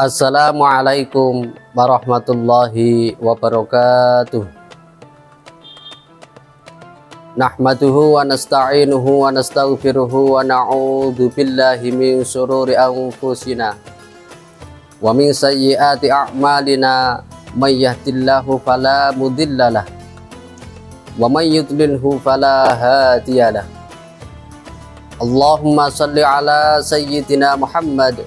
Assalamualaikum warahmatullahi wabarakatuh. Nahmaduhu wa nasta'inuhu wa nastaghfiruhu wa na'udzu billahi min syururi anfusina wa min sayyiati a'malina, may yahdihillahu fala mudhillalah wa may yudlilhu fala hadiyalah. Allahumma shalli ala sayyidina Muhammad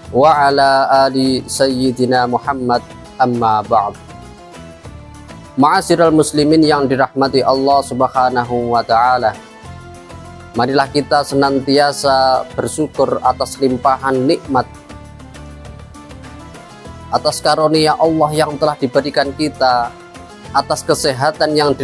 wa ala ali sayyidina Muhammad, amma ba'd. Ma'asyiral muslimin yang dirahmati Allah Subhanahu wa ta'ala, marilah kita senantiasa bersyukur atas limpahan nikmat, atas karunia Allah yang telah diberikan kita, atas kesehatan yang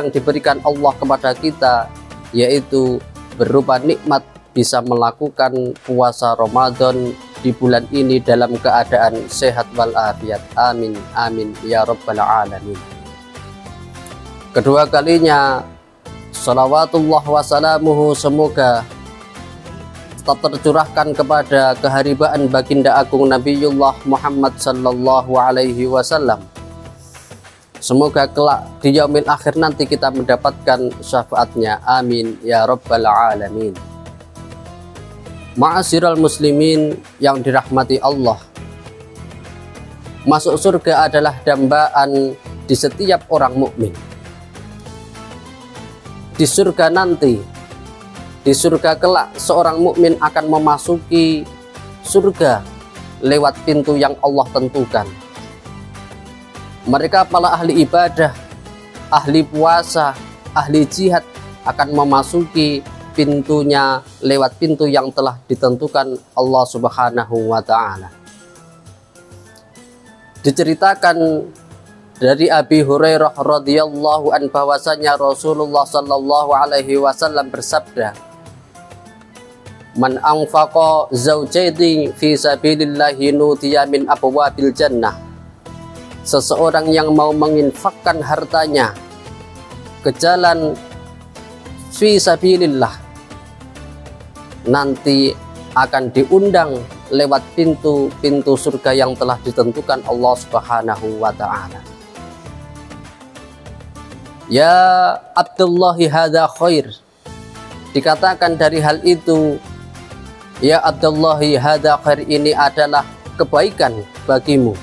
diberikan Allah kepada kita, yaitu berupa nikmat bisa melakukan puasa Ramadan di bulan ini dalam keadaan sehat walafiat. Amin amin ya rabbal alamin. Kedua kalinya salawatullah wassalamuhu semoga tetap tercurahkan kepada keharibaan baginda agung Nabiullah Muhammad sallallahu alaihi wasallam. Semoga kelak di yaumil akhir nanti kita mendapatkan syafaatnya. Amin ya rabbal alamin. Ma'asyiral muslimin yang dirahmati Allah, masuk surga adalah dambaan di setiap orang mukmin. Di surga nanti, di surga kelak, seorang mukmin akan memasuki surga lewat pintu yang Allah tentukan. Mereka para ahli ibadah, ahli puasa, ahli jihad akan memasuki pintunya lewat pintu yang telah ditentukan Allah Subhanahu wa ta'ala. Diceritakan dari Abi Hurairah radhiyallahu an bahwasanya Rasulullah sallallahu alaihi wasallam bersabda, "Man anfaqa zawjaini fi sabilillahi nutiya min abwabil jannah." Seseorang yang mau menginfakkan hartanya ke jalan fi sabilillah, nanti akan diundang lewat pintu-pintu surga yang telah ditentukan Allah Subhanahu wa ta'ala. Ya Abdullahi hadza khair. Dikatakan dari hal itu, ya Abdullahi hadza khair, ini adalah kebaikan bagimu.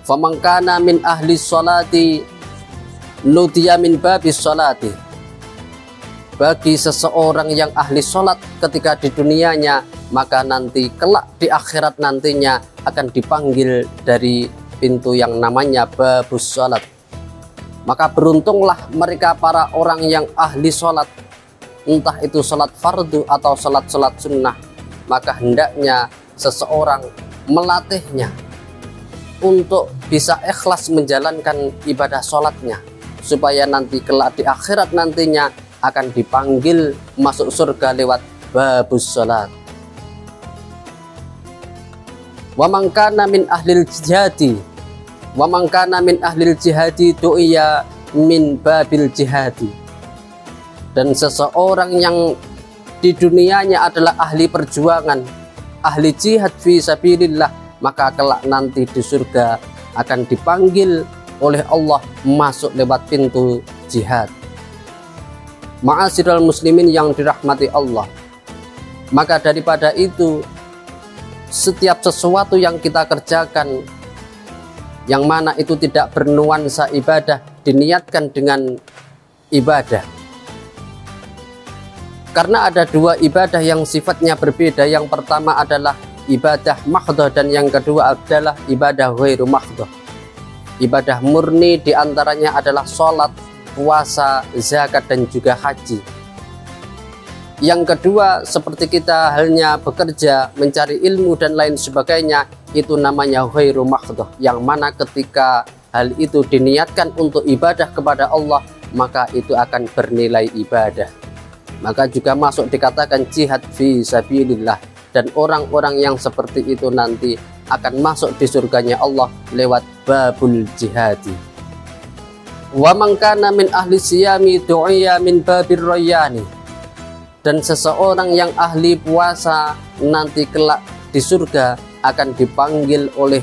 Faman kana min ahli sholati nudiya min babis sholati. Bagi seseorang yang ahli sholat ketika di dunianya, maka nanti kelak di akhirat nantinya akan dipanggil dari pintu yang namanya babus sholat. Maka beruntunglah mereka para orang yang ahli sholat, entah itu sholat fardu atau sholat sunnah. Maka hendaknya seseorang melatihnya untuk bisa ikhlas menjalankan ibadah sholatnya, supaya nanti kelak di akhirat nantinya akan dipanggil masuk surga lewat babus sholat. Wa man kana min ahlil jihadi, wa man kana min ahlil jihadi du'iya min babil jihadi. Dan seseorang yang di dunianya adalah ahli perjuangan, ahli jihad fi sabilillah, maka kelak nanti di surga akan dipanggil oleh Allah masuk lewat pintu jihad. Ma'asyiral muslimin yang dirahmati Allah, maka daripada itu, setiap sesuatu yang kita kerjakan yang mana itu tidak bernuansa ibadah, diniatkan dengan ibadah. Karena ada dua ibadah yang sifatnya berbeda. Yang pertama adalah ibadah mahdhah dan yang kedua adalah ibadah ghairu mahdhah. Ibadah murni diantaranya adalah sholat, puasa, zakat, dan juga haji. Yang kedua, seperti kita halnya bekerja, mencari ilmu dan lain sebagainya, itu namanya ghairu mahdhah, yang mana ketika hal itu diniatkan untuk ibadah kepada Allah, maka itu akan bernilai ibadah. Maka juga masuk dikatakan jihad fi sabilillah, dan orang-orang yang seperti itu nanti akan masuk di surganya Allah lewat babul jihadi. Wa man kana min ahli siyami du'iya min babir rayyani. Dan seseorang yang ahli puasa nanti kelak di surga akan dipanggil oleh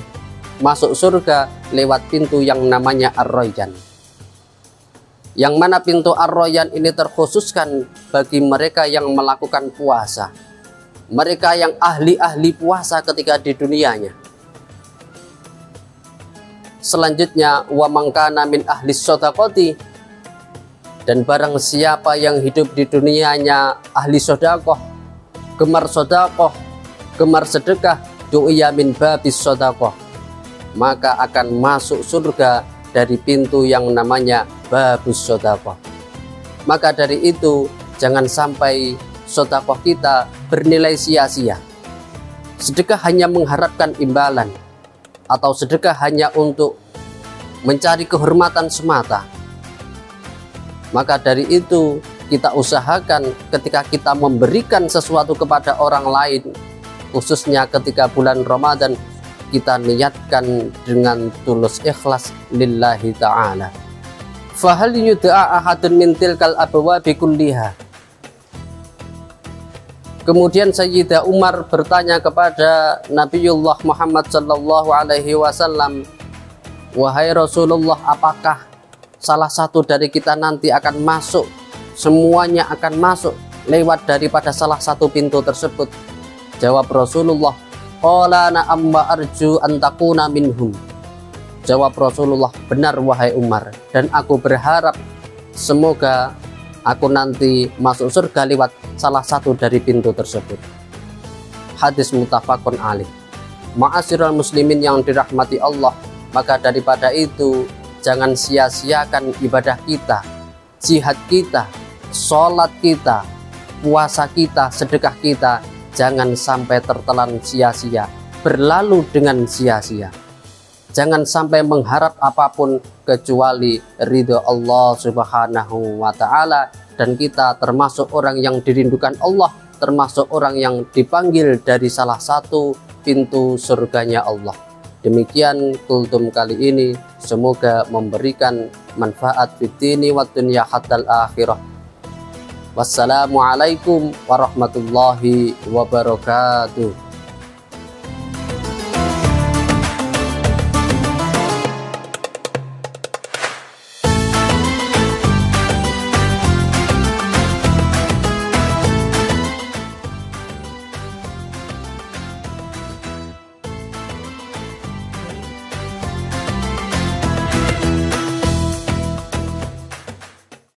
masuk surga lewat pintu yang namanya Ar-Rayyan. Yang mana pintu Ar-Rayyan ini terkhususkan bagi mereka yang melakukan puasa, mereka yang ahli-ahli puasa ketika di dunianya. Selanjutnya, wa man kana min ahli shadaqati, dan barang siapa yang hidup di dunianya ahli sedekah, gemar sedekah, gemar sedekah, du'iya min babis sedekah, maka akan masuk surga dari pintu yang namanya babus sedekah. Maka dari itu, jangan sampai sedekah kita bernilai sia-sia. Sedekah hanya mengharapkan imbalan, atau sedekah hanya untuk mencari kehormatan semata. Maka dari itu, kita usahakan ketika kita memberikan sesuatu kepada orang lain, khususnya ketika bulan Ramadan, kita niatkan dengan tulus ikhlas lillahi ta'ala. Fahal yud'a ahadun min tilkal abwabi kulliha. Kemudian Sayyidah Umar bertanya kepada Nabiullah Muhammad sallallahu alaihi wasallam, wahai Rasulullah, apakah salah satu dari kita nanti akan masuk, semuanya akan masuk lewat daripada salah satu pintu tersebut? Jawab Rasulullah, qala na'am wa arju an takuna minhum. Jawab Rasulullah, benar wahai Umar, dan aku berharap semoga aku nanti masuk surga lewat salah satu dari pintu tersebut. Hadis muttafaqun alaih. Ma'asyiral muslimin yang dirahmati Allah, maka daripada itu jangan sia-siakan ibadah kita, jihad kita, sholat kita, puasa kita, sedekah kita, jangan sampai tertelan sia-sia, berlalu dengan sia-sia. Jangan sampai mengharap apapun kecuali ridho Allah subhanahu wa ta'ala, dan kita termasuk orang yang dirindukan Allah, termasuk orang yang dipanggil dari salah satu pintu surganya Allah. Demikian kultum kali ini, semoga memberikan manfaat fid dini wad dunya hatal akhirah. Wassalamualaikum warahmatullahi wabarakatuh.